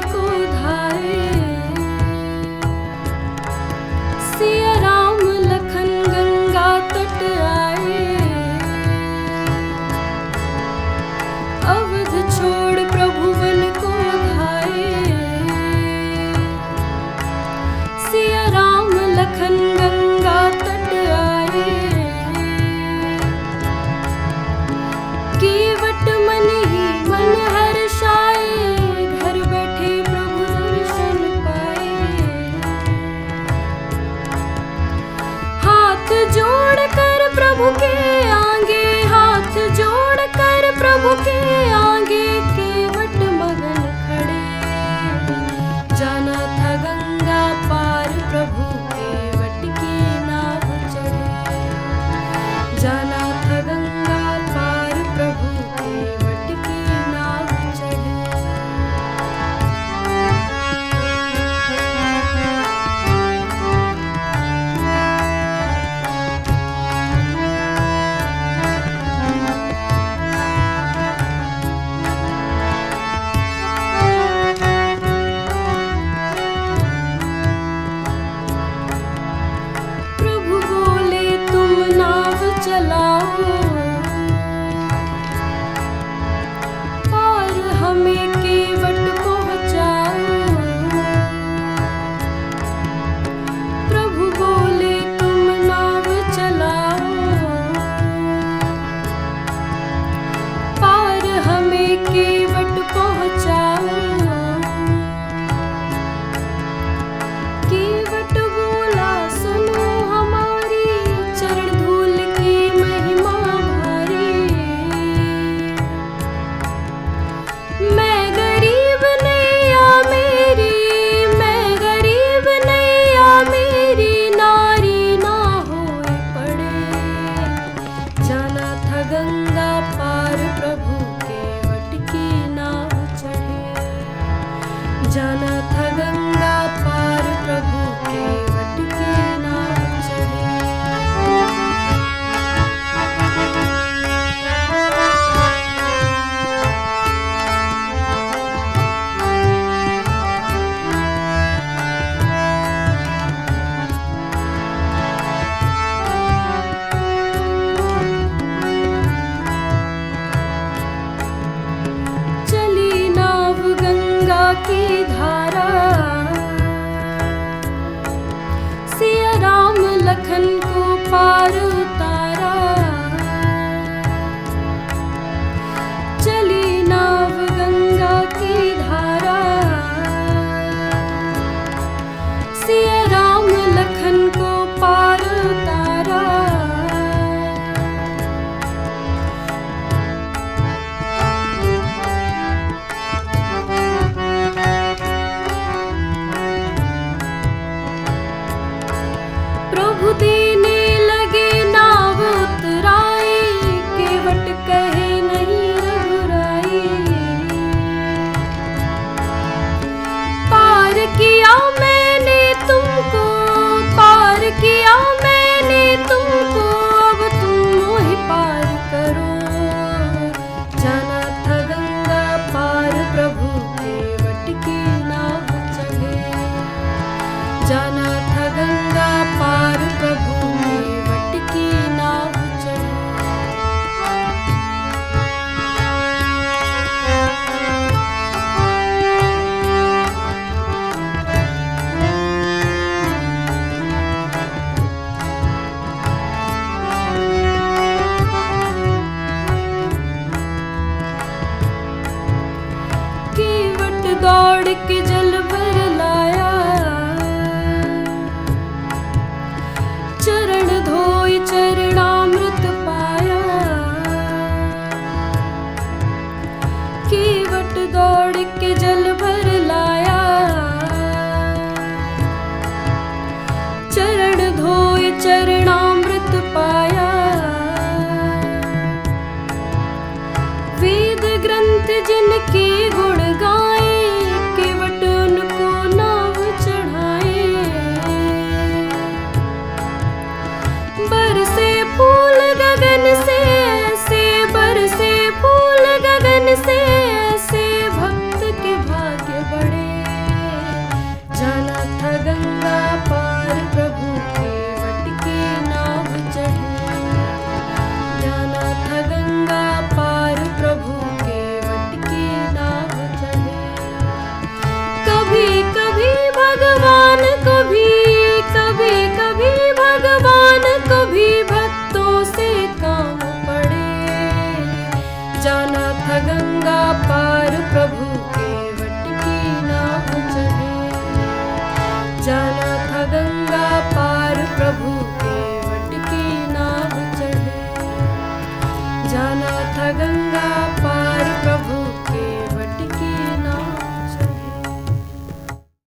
को धाए। सिया राम लखन गंगा तट आए। अवध छोड़ प्रभु वन को धाए। सिया राम लखन गंगा तट आए। केवट मन ही मन हर्षाए। घर बैठे प्रभु दर्शन पाए। हाथ जोड़ कर प्रभु के आगे, हाथ जोड़ कर प्रभु के आगे, केवट मगन खड़े। जाना था गंगा पार प्रभु केवट की नाव चढ़े। जाना था गंगा पार प्रभु केवट की नाव चढ़े। प्रभु बोले तुम नाव चलाओ, पार हमें केवट पहुँचाओ। प्रभु बोले तुम नाव चलाओ, पार हमें केवट पहुँचाओ। केवट बोला सुनो हमारी, चरण धूल की महिमा भारी। मैं गरीब नैया मेरी, मैं गरीब नैया मेरी, नारी ना होए पड़े। जाना था गंगा पार प्रभु केवट की नाव चढ़े। जाना था गंगा पार प्रभु केवट की नाव चढ़े। चली नाव गंगा की धारा। सिया राम लखन को पार उतारा। चली नाव गंगा की धारा। सिया राम लखन को पार उतारा। प्रभु देने लगे नाव उतराई। केवट कहे नहीं रघुराई। पार किया मैं